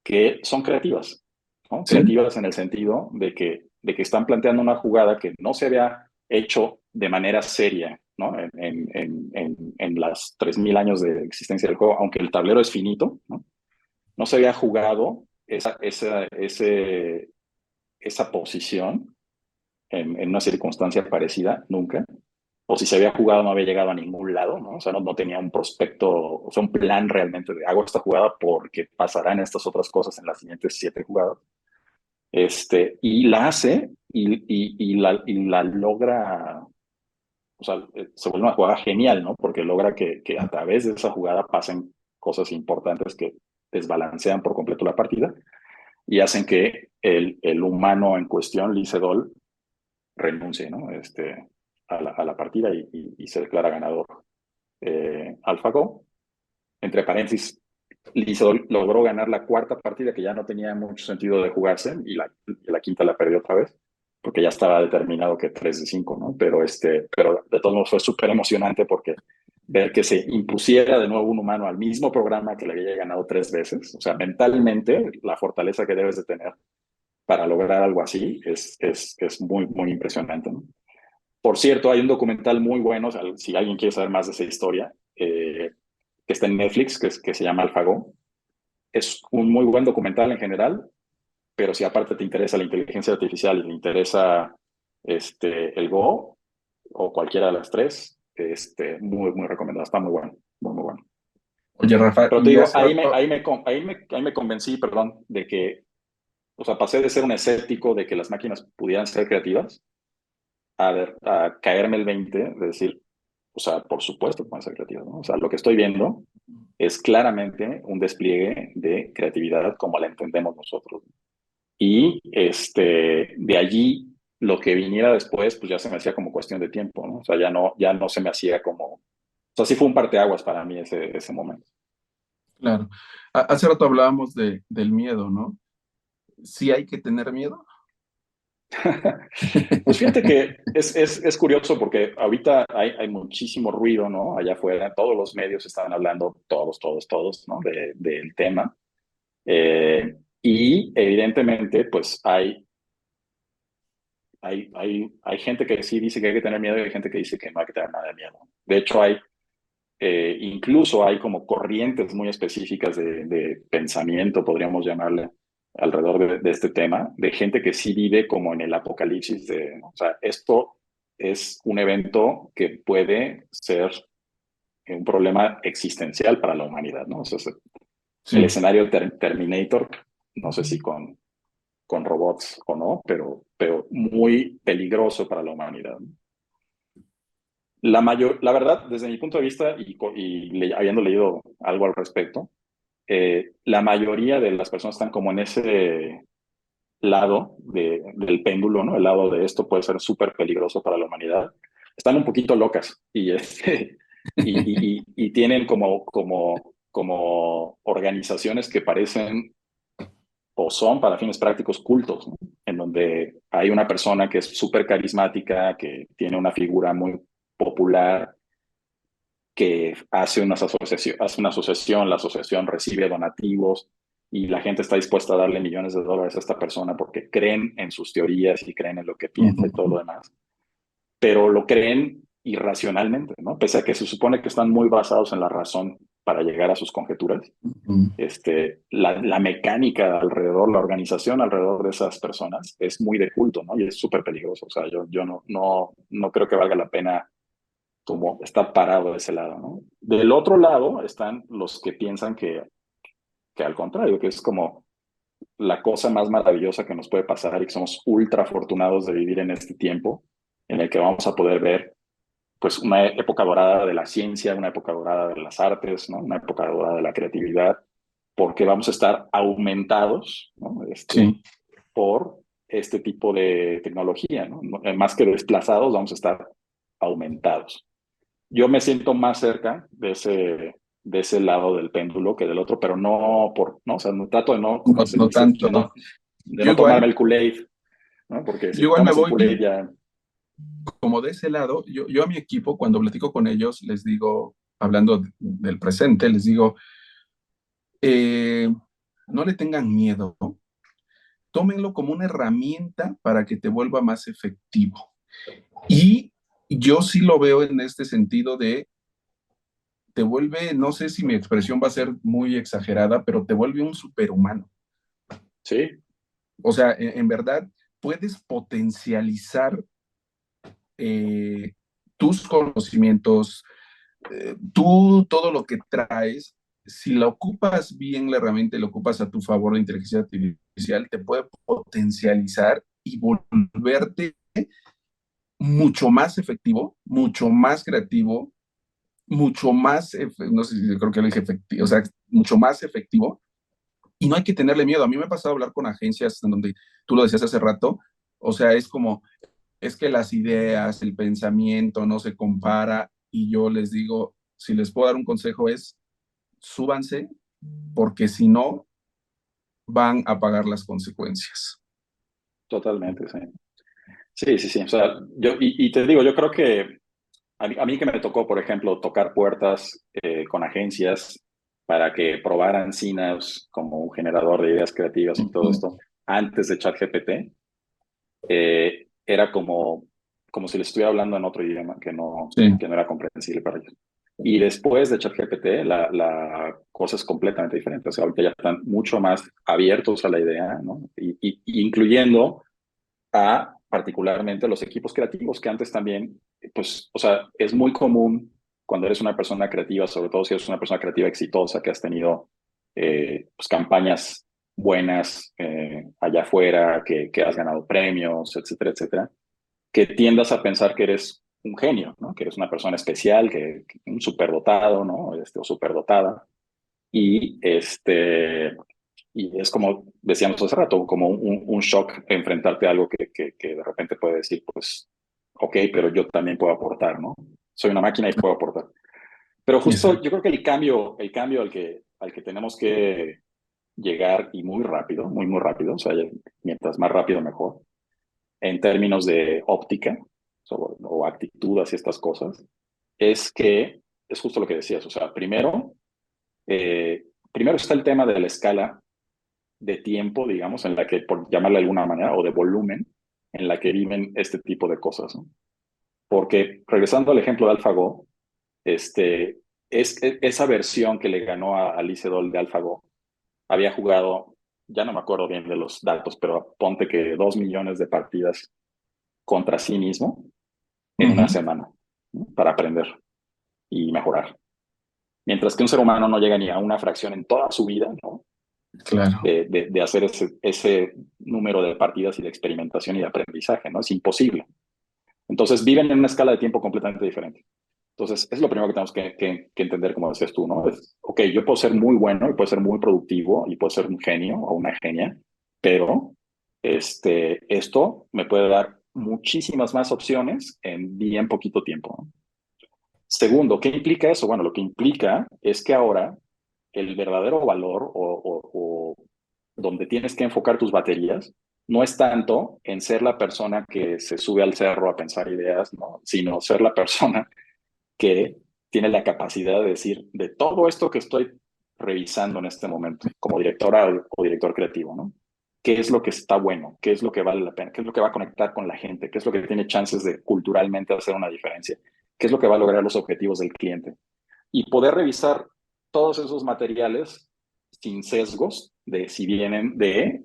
que son creativas, ¿no? Sí. Creativas en el sentido de que están planteando una jugada que no se había hecho de manera seria, ¿no? En las 3.000 años de existencia del juego, aunque el tablero es finito, ¿no? No se había jugado esa posición en una circunstancia parecida nunca, o si se había jugado no había llegado a ningún lado, ¿no? O sea, no tenía un prospecto, o sea, un plan realmente de hago esta jugada porque pasarán estas otras cosas en las siguientes 7 jugadas. Y la hace y la logra, o sea, se vuelve una jugada genial, ¿no? Porque logra que a través de esa jugada pasen cosas importantes que desbalancean por completo la partida y hacen que el humano en cuestión, Lee Sedol, renuncie, ¿no? A la partida y se declara ganador AlphaGo. Entre paréntesis, Lizol logró ganar la 4ª partida que ya no tenía mucho sentido de jugarse y la quinta la perdió otra vez porque ya estaba determinado que 3 de 5, ¿no? Pero de todos modos fue súper emocionante porque ver que se impusiera de nuevo un humano al mismo programa que le había ganado 3 veces, o sea, mentalmente la fortaleza que debes de tener para lograr algo así es muy, muy impresionante, ¿no? Por cierto, hay un documental muy bueno, o sea, si alguien quiere saber más de esa historia, que está en Netflix, que se llama AlphaGo. Es un muy buen documental en general, pero si aparte te interesa la inteligencia artificial y te interesa el Go o cualquiera de las tres, muy, muy recomendado. Está muy bueno, muy, muy bueno. Oye, Rafa, Pero te y digo, hace ahí me, rato, ahí me, ahí me convencí, perdón, de que, o sea, pasé de ser un escéptico de que las máquinas pudieran ser creativas a caerme el 20 de decir, o sea, por supuesto que pueden ser creativas, ¿no? O sea, lo que estoy viendo es claramente un despliegue de creatividad como la entendemos nosotros. Y de allí lo que viniera después, pues ya se me hacía como cuestión de tiempo, ¿no? O sea, ya no se me hacía como, o sea, sí fue un parteaguas para mí ese momento. claro, hace rato hablábamos del miedo, ¿no? Sí hay que tener miedo. Pues fíjate que es curioso porque ahorita hay muchísimo ruido, ¿no? Allá afuera, todos los medios están hablando, todos, ¿no? Del tema. Y evidentemente, pues hay gente que sí dice que hay que tener miedo y hay gente que dice que no hay que tener nada de miedo. De hecho, incluso hay como corrientes muy específicas de pensamiento, podríamos llamarle, alrededor de este tema, de gente que sí vive como en el apocalipsis ¿no? O sea, esto es un evento que puede ser un problema existencial para la humanidad, ¿no? O sea, el Sí. escenario Terminator, no sé si con robots o no, pero muy peligroso para la humanidad, ¿no? La verdad, desde mi punto de vista habiendo leído algo al respecto, la mayoría de las personas están como en ese lado del péndulo, ¿no? El lado de esto puede ser súper peligroso para la humanidad. Están un poquito locas y tienen como como organizaciones que parecen o son para fines prácticos cultos, ¿no? En donde hay una persona que es súper carismática, que tiene una figura muy popular, que hace una asociación, la asociación recibe donativos y la gente está dispuesta a darle millones de dólares a esta persona porque creen en sus teorías y creen en lo que piensa y todo lo demás, pero lo creen irracionalmente, ¿no? Pese a que se supone que están muy basados en la razón para llegar a sus conjeturas. La mecánica alrededor, la organización alrededor de esas personas es muy de culto, ¿no? Y es súper peligroso. O sea, yo no creo que valga la pena como estar parado de ese lado, ¿no? Del otro lado están los que piensan que al contrario, que es como la cosa más maravillosa que nos puede pasar y que somos ultra afortunados de vivir en este tiempo en el que vamos a poder ver pues una época dorada de la ciencia, una época dorada de las artes, ¿no? Una época dorada de la creatividad, porque vamos a estar aumentados, ¿no? Sí. Por este tipo de tecnología, ¿no? Más que desplazados, vamos a estar aumentados. Yo me siento más cerca de ese lado del péndulo que del otro, pero no, o sea, no trato de no, como No, se no dice, tanto. de Yo no tomarme igual, el Kool-Aid, ¿no? Porque yo si igual me tomas el voy Kool-Aid ya, como de ese lado. Yo a mi equipo, cuando platico con ellos, les digo, hablando del presente, les digo, eh, no le tengan miedo, ¿no? Tómenlo como una herramienta para que te vuelva más efectivo. Y yo sí lo veo en este sentido de, te vuelve, no sé si mi expresión va a ser muy exagerada, pero te vuelve un superhumano. sí, O sea, en verdad, puedes potencializar tus conocimientos, tú todo lo que traes, si la ocupas bien la herramienta y la ocupas a tu favor de inteligencia artificial, te puede potencializar y volverte mucho más efectivo, mucho más creativo, mucho más, no sé si creo que lo dije efectivo, o sea, mucho más efectivo. Y no hay que tenerle miedo. A mí me ha pasado a hablar con agencias en donde tú lo decías hace rato, o sea, es como, es que las ideas, el pensamiento no se compara, y yo les digo, si les puedo dar un consejo es, súbanse, porque si no, van a pagar las consecuencias. totalmente, sí. Sí, sí, sí. O sea, y te digo, yo creo que a mí que me tocó, por ejemplo, tocar puertas con agencias para que probaran Synapse como un generador de ideas creativas y todo esto antes de ChatGPT, era como si les estuviera hablando en otro idioma Sí, que no era comprensible para ellos. Y después de ChatGPT, la cosa es completamente diferente. O sea, ahorita ya están mucho más abiertos a la idea, ¿no? Y incluyendo a particularmente los equipos creativos, que antes también, pues, o sea, es muy común cuando eres una persona creativa, sobre todo si eres una persona creativa exitosa, que has tenido pues, campañas buenas allá afuera, que has ganado premios, etcétera, etcétera, que tiendas a pensar que eres un genio, ¿no? Que eres una persona especial, que un superdotado, ¿no? O superdotada. Y y es como decíamos hace rato, como un shock enfrentarte a algo que de repente puede decir, pues, ok, pero yo también puedo aportar, ¿no? Soy una máquina y puedo aportar. Pero justo exacto. yo creo que el cambio al que tenemos que llegar y muy rápido, muy, muy rápido, o sea, mientras más rápido mejor, en términos de óptica o actitud hacia estas cosas, es que es justo lo que decías, o sea, primero está el tema de la escala de tiempo, digamos, en la que, por llamarla de alguna manera, o de volumen, en la que viven este tipo de cosas, ¿no? Porque, regresando al ejemplo de AlphaGo, esa versión que le ganó a Alice Doll de AlphaGo, había jugado, ya no me acuerdo bien de los datos, pero ponte que 2 millones de partidas contra sí mismo en una semana, ¿no? Para aprender y mejorar. Mientras que un ser humano no llega ni a una fracción en toda su vida, ¿no? Claro. De hacer ese número de partidas y de experimentación y de aprendizaje, ¿no? Es imposible. Entonces viven en una escala de tiempo completamente diferente. Entonces, es lo primero que tenemos que entender, como decías tú, ¿no? Es, ok, yo puedo ser muy bueno y puedo ser muy productivo y puedo ser un genio o una genia, pero esto me puede dar muchísimas más opciones en bien poquito tiempo, ¿no? Segundo, ¿qué implica eso? Bueno, lo que implica es que ahora el verdadero valor o donde tienes que enfocar tus baterías no es tanto en ser la persona que se sube al cerro a pensar ideas, ¿no? Sino ser la persona que tiene la capacidad de decir, de todo esto que estoy revisando en este momento, como directora o director creativo, ¿no? ¿Qué es lo que está bueno? ¿Qué es lo que vale la pena? ¿Qué es lo que va a conectar con la gente? ¿Qué es lo que tiene chances de culturalmente hacer una diferencia? ¿Qué es lo que va a lograr los objetivos del cliente? Y poder revisar todos esos materiales sin sesgos de si vienen de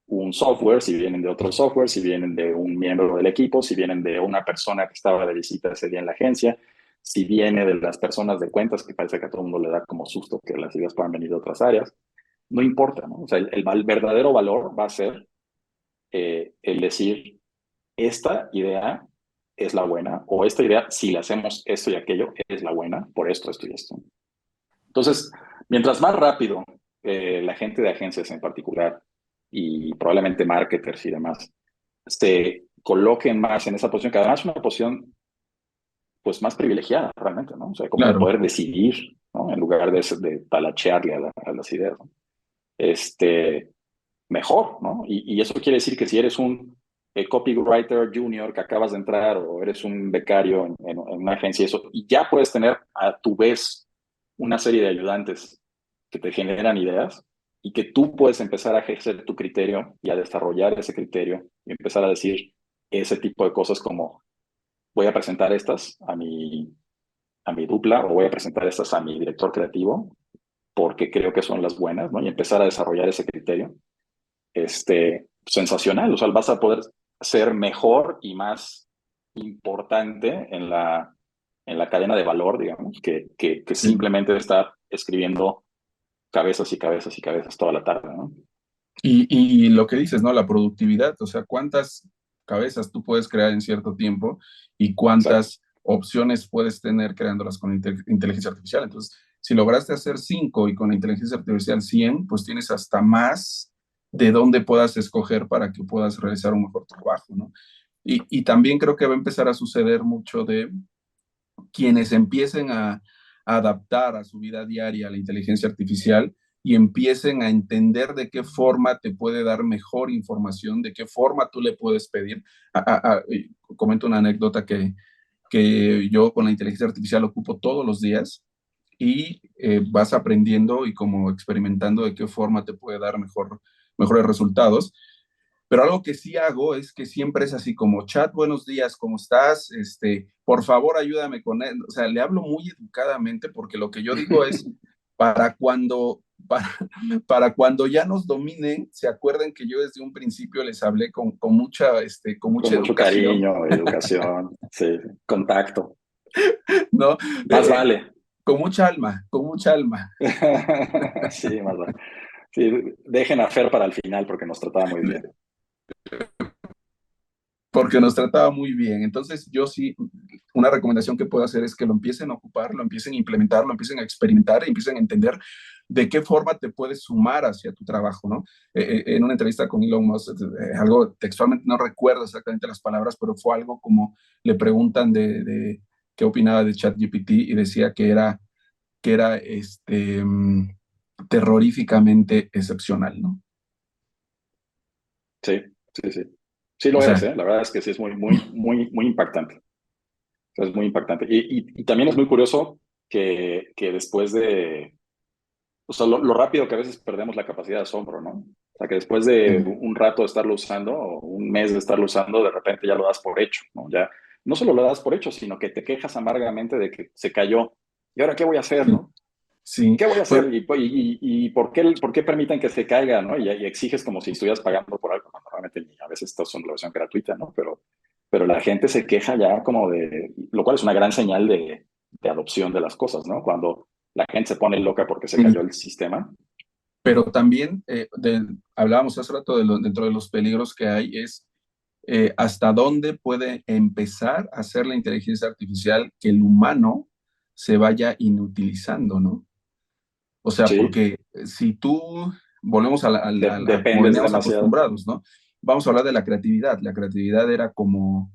un software, si vienen de otro software, si vienen de un miembro del equipo, si vienen de una persona que estaba de visita ese día en la agencia, si viene de las personas de cuentas, que parece que a todo el mundo le da como susto que las ideas puedan venir de otras áreas. No importa, ¿no? O sea, el verdadero valor va a ser el decir, esta idea es la buena, o esta idea, si le hacemos esto y aquello, es la buena, por esto, esto y esto. Entonces, mientras más rápido la gente de agencias en particular y probablemente marketers y demás se coloquen más en esa posición, que además es una posición pues más privilegiada realmente, ¿no? O sea, como de Claro. poder decidir, ¿no? En lugar de talachearle a las ideas, ¿no? Este, mejor, ¿no? Y eso quiere decir que si eres un copywriter junior que acabas de entrar o eres un becario en una agencia eso, y ya puedes tener a tu vez una serie de ayudantes que te generan ideas y que tú puedes empezar a ejercer tu criterio y a desarrollar ese criterio y empezar a decir ese tipo de cosas como voy a presentar estas a mi dupla o voy a presentar estas a mi director creativo porque creo que son las buenas, ¿no? Y empezar a desarrollar ese criterio sensacional. O sea, vas a poder ser mejor y más importante en la cadena de valor, digamos, que Sí. simplemente estar escribiendo cabezas y cabezas y cabezas toda la tarde, ¿no? Y lo que dices, ¿no? La productividad, o sea, cuántas cabezas tú puedes crear en cierto tiempo y Exacto. cuántas opciones puedes tener creándolas con inteligencia artificial. Entonces, si lograste hacer 5 y con la inteligencia artificial 100, pues tienes hasta más de dónde puedas escoger para que puedas realizar un mejor trabajo, ¿no? Y también creo que va a empezar a suceder mucho de quienes empiecen a adaptar a su vida diaria a la inteligencia artificial y empiecen a entender de qué forma te puede dar mejor información, de qué forma tú le puedes pedir. Comento una anécdota que yo con la inteligencia artificial ocupo todos los días y vas aprendiendo y como experimentando de qué forma te puede dar mejores resultados. Pero algo que sí hago es que siempre es así como chat, buenos días, ¿cómo estás? Por favor, ayúdame con él. O sea, le hablo muy educadamente porque lo que yo digo es para cuando, para, para cuando ya nos dominen, se acuerden que yo desde un principio les hablé con Con mucha mucho educación, cariño, educación, sí, contacto. ¿no? Más vale. Con mucha alma, con mucha alma. Sí, más vale. Sí, dejen a Fer para el final porque nos trataba muy bien. Porque nos trataba muy bien. Entonces, yo sí, una recomendación que puedo hacer es que lo empiecen a ocupar, lo empiecen a implementar, lo empiecen a experimentar, y empiecen a entender de qué forma te puedes sumar hacia tu trabajo, ¿no? En una entrevista con Elon Musk, algo textualmente, no recuerdo exactamente las palabras, pero fue algo como le preguntan de qué opinaba de ChatGPT y decía que era terroríficamente excepcional, ¿no? Sí, sí, sí. Sí O lo es, sea, ¿eh? La verdad es que sí es muy, muy, muy, muy impactante. O sea, es muy impactante. Y también es muy curioso que después de, o sea, lo rápido que a veces perdemos la capacidad de asombro, ¿no? O sea, que después de un rato de estarlo usando, o un mes de estarlo usando, de repente ya lo das por hecho, ¿no? Ya no solo lo das por hecho, sino que te quejas amargamente de que se cayó. ¿Y ahora qué voy a hacer, sí, no? sí, ¿Qué voy a pues, hacer? ¿Y por qué permiten que se caiga, no? Y exiges como si estuvieras pagando por algo, cuando realmente a veces esto es una versión gratuita, ¿no? Pero la gente se queja ya como de, lo cual es una gran señal de adopción de las cosas, ¿no? Cuando la gente se pone loca porque se sí. cayó el sistema. Pero también hablábamos hace rato dentro de los peligros que hay, es hasta dónde puede empezar a hacer la inteligencia artificial que el humano se vaya inutilizando, ¿no? O sea, Sí, porque si tú volvemos a como dependes veníamos demasiado. acostumbrados, ¿no? Vamos a hablar de la creatividad. La creatividad era como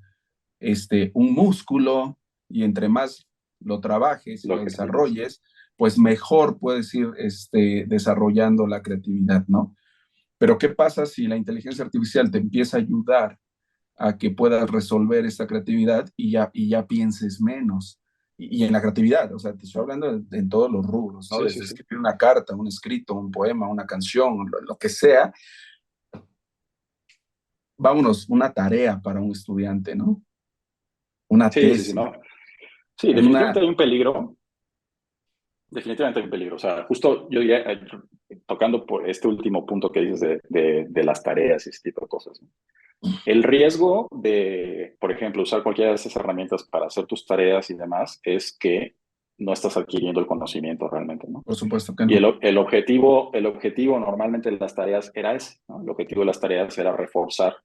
un músculo y entre más lo trabajes y Lo lo que tienes. desarrolles, pues mejor puedes ir desarrollando la creatividad, ¿no? Pero ¿qué pasa si la inteligencia artificial te empieza a ayudar a que puedas resolver esta creatividad y ya pienses menos? Y en la creatividad, o sea, te estoy hablando en todos los rubros, ¿no? Sí, sí, Desde sí. escribir una carta, un escrito, un poema, una canción, lo que sea. Vámonos, una tarea para un estudiante, ¿no? Una Sí, sí, sí, tesis, no. Sí, una... definitivamente hay un peligro. Definitivamente hay un peligro. O sea, justo yo diría, tocando por este último punto que dices de las tareas y ese tipo de cosas, ¿no? El riesgo de, por ejemplo, usar cualquiera de esas herramientas para hacer tus tareas y demás es que no estás adquiriendo el conocimiento realmente, ¿no? Por supuesto que Y no. el objetivo normalmente de las tareas era ese, ¿no? El objetivo de las tareas era reforzar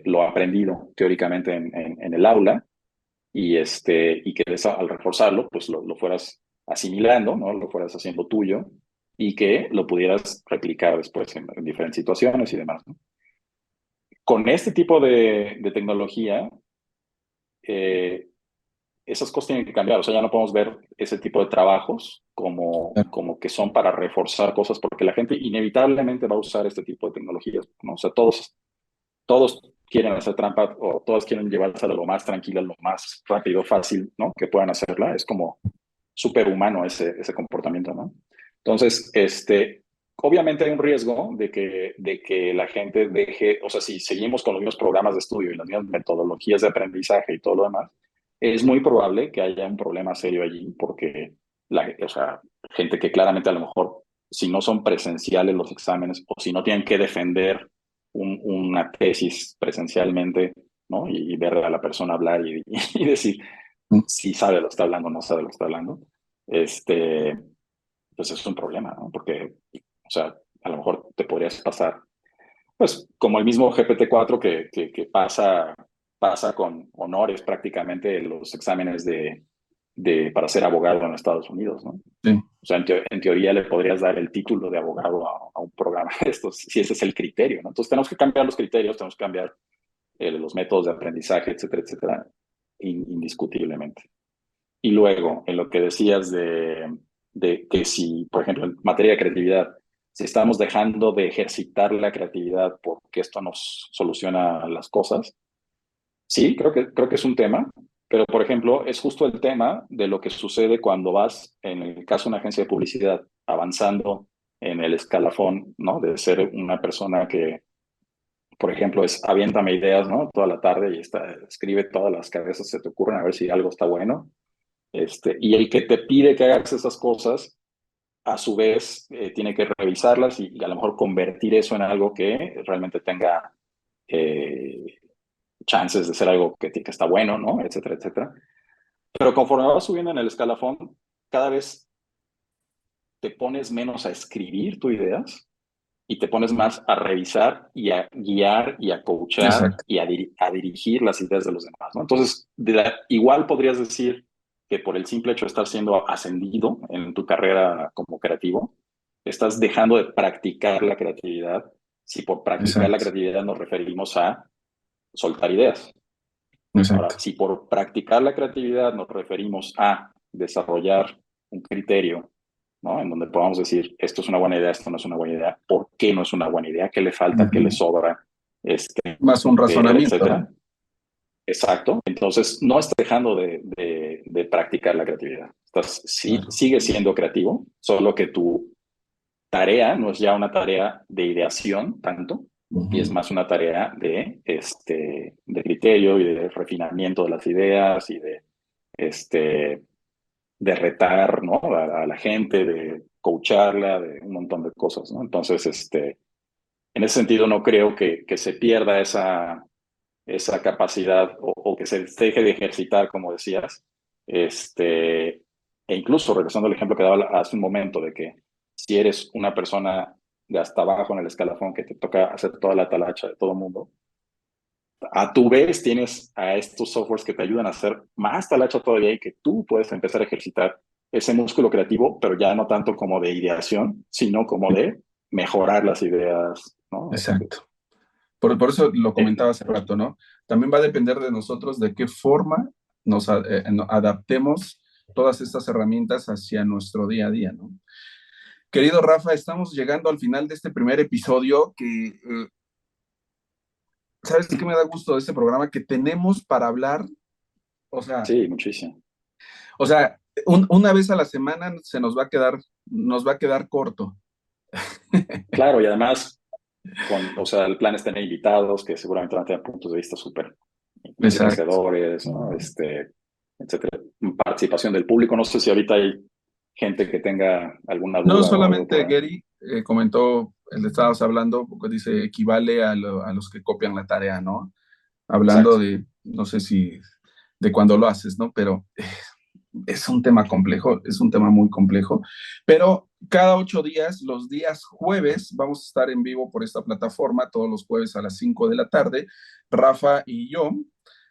lo aprendido teóricamente en el aula y que al reforzarlo, pues lo fueras asimilando, ¿no? Lo fueras haciendo tuyo y que lo pudieras replicar después en diferentes situaciones y demás, ¿no? Con este tipo de tecnología, eh, esas cosas tienen que cambiar. O sea, ya no podemos ver ese tipo de trabajos como que son para reforzar cosas, porque la gente inevitablemente va a usar este tipo de tecnologías, ¿no? O sea, todos quieren hacer trampa o todos quieren llevarse a lo más tranquila, lo más rápido, fácil, ¿no? Que puedan hacerla. Es como superhumano ese comportamiento, ¿no? Entonces, obviamente hay un riesgo de que la gente deje, o sea, si seguimos con los mismos programas de estudio y las mismas metodologías de aprendizaje y todo lo demás, es muy probable que haya un problema serio allí porque, o sea, gente que claramente a lo mejor, si no son presenciales los exámenes o si no tienen que defender una tesis presencialmente, ¿no? Y ver a la persona hablar y decir si sabe lo que está hablando o no sabe lo que está hablando, este, pues es un problema, ¿no? Porque, o sea, a lo mejor te podrías pasar, pues como el mismo GPT-4 que pasa con honores prácticamente los exámenes para ser abogado en Estados Unidos, ¿no? Sí, O sea, en teoría le podrías dar el título de abogado a un programa de estos, si ese es el criterio, ¿no? Entonces tenemos que cambiar los criterios, tenemos que cambiar los métodos de aprendizaje, etcétera, etcétera, indiscutiblemente. Y luego, en lo que decías de que si, por ejemplo, en materia de creatividad, si estamos dejando de ejercitar la creatividad porque esto nos soluciona las cosas, sí, creo que es un tema, pero por ejemplo, es justo el tema de lo que sucede cuando vas, en el caso de una agencia de publicidad, avanzando en el escalafón, ¿no? De ser una persona que, por ejemplo, aviéntame ideas, ¿no? Toda la tarde y escribe todas las cabezas se te ocurren a ver si algo está bueno. Y el que te pide que hagas esas cosas, a su vez, tiene que revisarlas y a lo mejor convertir eso en algo que realmente tenga eh, chances de ser algo que está bueno, ¿no? Etcétera, etcétera. Pero conforme vas subiendo en el escalafón, cada vez te pones menos a escribir tus ideas y te pones más a revisar y a guiar y a coachar exacto. y a dirigir las ideas de los demás, ¿no? Entonces, igual podrías decir que por el simple hecho de estar siendo ascendido en tu carrera como creativo, estás dejando de practicar la creatividad. Si por practicar la Exacto, creatividad nos referimos a soltar ideas. Ahora, exacto. si por practicar la creatividad nos referimos a desarrollar un criterio, ¿no? En donde podamos decir, esto es una buena idea, esto no es una buena idea, ¿por qué no es una buena idea? ¿Qué le falta? ¿Qué le Ujú. sobra? Más un Etcétera, razonamiento, etcétera. ¿no? Exacto. Entonces, no estás dejando de practicar la creatividad. Claro. Sigues siendo creativo, solo que tu tarea no es ya una tarea de ideación tanto, y es Ujú. más una tarea de criterio y de refinamiento de las ideas y este, de retar, ¿no? A la gente, de coacharla, de un montón de cosas, ¿no? Entonces, en ese sentido no creo que se pierda esa capacidad o que se deje de ejercitar, como decías. E incluso, regresando al ejemplo que daba hace un momento, de que si eres una persona de hasta abajo en el escalafón que te toca hacer toda la talacha de todo el mundo, a tu vez tienes a estos softwares que te ayudan a hacer más talacha todavía y que tú puedes empezar a ejercitar ese músculo creativo, pero ya no tanto como de ideación, sino como de mejorar las ideas, ¿no? Exacto. Por eso lo Eh, comentaba hace rato, ¿no? También va a depender de nosotros de qué forma adaptemos todas estas herramientas hacia nuestro día a día, ¿no? Querido Rafa, estamos llegando al final de este primer episodio que, ¿sabes qué me da gusto de este programa? Que tenemos para hablar, o sea, Sí, muchísimo. o sea, una vez a la semana nos va a quedar corto. Claro, y además, o sea, el plan es tener invitados que seguramente van a tener puntos de vista súper Exacto. enriquecedores, ¿no? Etcétera. Participación del público. No sé si ahorita hay gente que tenga alguna No duda o algo por solamente ahí. Gary comentó, el que estábamos hablando, porque dice equivale a los que copian la tarea, ¿no? Hablando Exacto. de, no sé si de cuando lo haces, ¿no? Pero es un tema complejo, es un tema muy complejo. Pero cada 8 días, los días jueves, vamos a estar en vivo por esta plataforma, todos los jueves a las 5 de la tarde, Rafa y yo.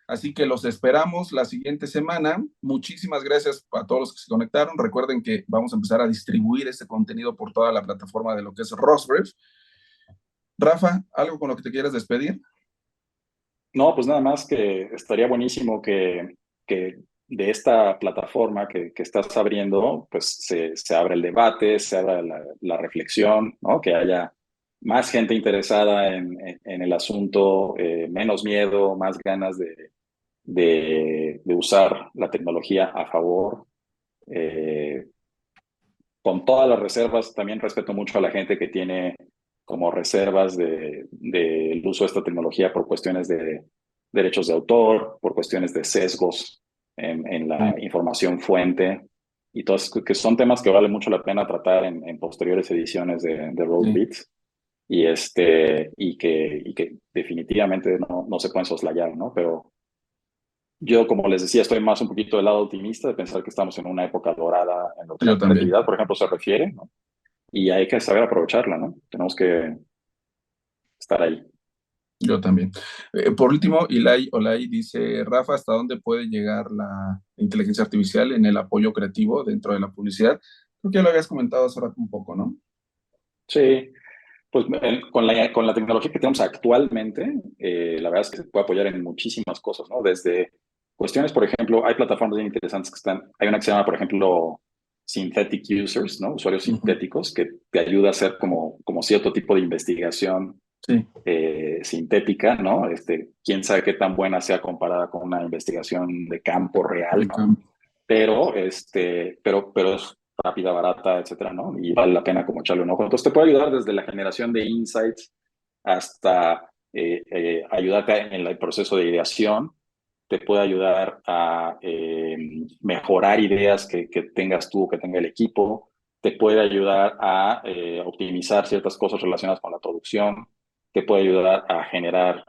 Así que los esperamos la siguiente semana. Muchísimas gracias a todos los que se conectaron. Recuerden que vamos a empezar a distribuir este contenido por toda la plataforma de lo que es Rosbrev. Rafa, ¿algo con lo que te quieras despedir? No, pues nada más que estaría buenísimo que de esta plataforma que estás abriendo, pues se abra el debate, se abra la reflexión, ¿no? Que haya más gente interesada en el asunto, menos miedo, más ganas de usar la tecnología a favor. Eh, con todas las reservas, también respeto mucho a la gente que tiene como reservas del uso de esta tecnología por cuestiones de derechos de autor, por cuestiones de sesgos en la Sí, información fuente, y todos que son temas que vale mucho la pena tratar en posteriores ediciones de Road sí, Beats, y que definitivamente no se pueden soslayar, ¿no? Pero yo, como les decía, estoy más un poquito del lado optimista de pensar que estamos en una época dorada en lo que la yo también. creatividad, por ejemplo, se refiere, ¿no? Y hay que saber aprovecharla, ¿no? Tenemos que estar ahí. Yo también. Por último, Ilai Olay dice, Rafa, ¿hasta dónde puede llegar la inteligencia artificial en el apoyo creativo dentro de la publicidad? Creo que ya lo habías comentado hace rato un poco, ¿no? Sí, pues con la tecnología que tenemos actualmente, la verdad es que se puede apoyar en muchísimas cosas, ¿no? Desde cuestiones, por ejemplo, hay plataformas bien interesantes que están, hay una que se llama, por ejemplo, Synthetic Users, ¿no? Usuarios Ujú. sintéticos, que te ayuda a hacer como cierto tipo de investigación Sí, sintética, ¿no? Quién sabe qué tan buena sea comparada con una investigación de campo real, de ¿no? campo. Pero es rápida, barata, etcétera, ¿no? Y vale la pena como echarle un ojo. Entonces te puede ayudar desde la generación de insights hasta ayudarte en el proceso de ideación, te puede ayudar a mejorar ideas que tengas tú, que tenga el equipo, te puede ayudar a optimizar ciertas cosas relacionadas con la producción, te puede ayudar a generar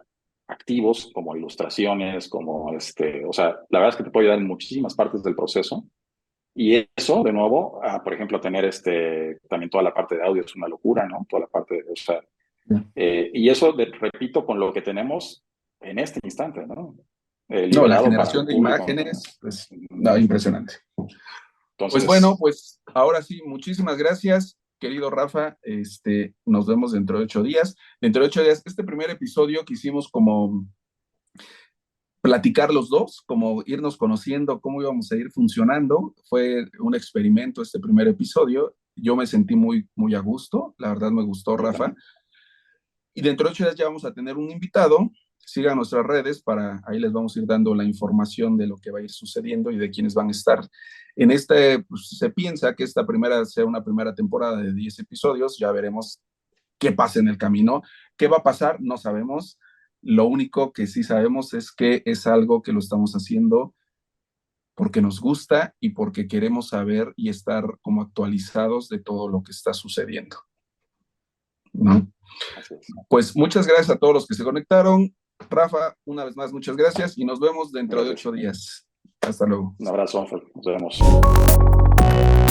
activos como ilustraciones, o sea, la verdad es que te puede ayudar en muchísimas partes del proceso. Y eso, de nuevo, por ejemplo, tener también toda la parte de audio es una locura, ¿no? Toda la parte, o sea, y eso, repito, con lo que tenemos en este instante, ¿no? No, la Liberado para el generación de público. imágenes, pues, no, impresionante. Pues bueno, Entonces, pues ahora sí, muchísimas gracias, querido Rafa. Nos vemos dentro de 8 días. Dentro de 8 días, este primer episodio quisimos como platicar los dos, como irnos conociendo cómo íbamos a ir funcionando. Fue un experimento este primer episodio. Yo me sentí muy, muy a gusto. La verdad me gustó, yo Rafa. también. Y dentro de 8 días ya vamos a tener un invitado. Sigan nuestras redes para ahí les vamos a ir dando la información de lo que va a ir sucediendo y de quiénes van a estar. Pues, se piensa que esta primera sea una primera temporada de 10 episodios. Ya veremos qué pasa en el camino. ¿Qué va a pasar? No sabemos. Lo único que sí sabemos es que es algo que lo estamos haciendo porque nos gusta y porque queremos saber y estar como actualizados de todo lo que está sucediendo, ¿no? Así es. Pues muchas gracias a todos los que se conectaron. Rafa, una vez más, muchas gracias y nos vemos dentro de Gracias. 8 días. Hasta luego. Un abrazo, Ángel. Nos vemos.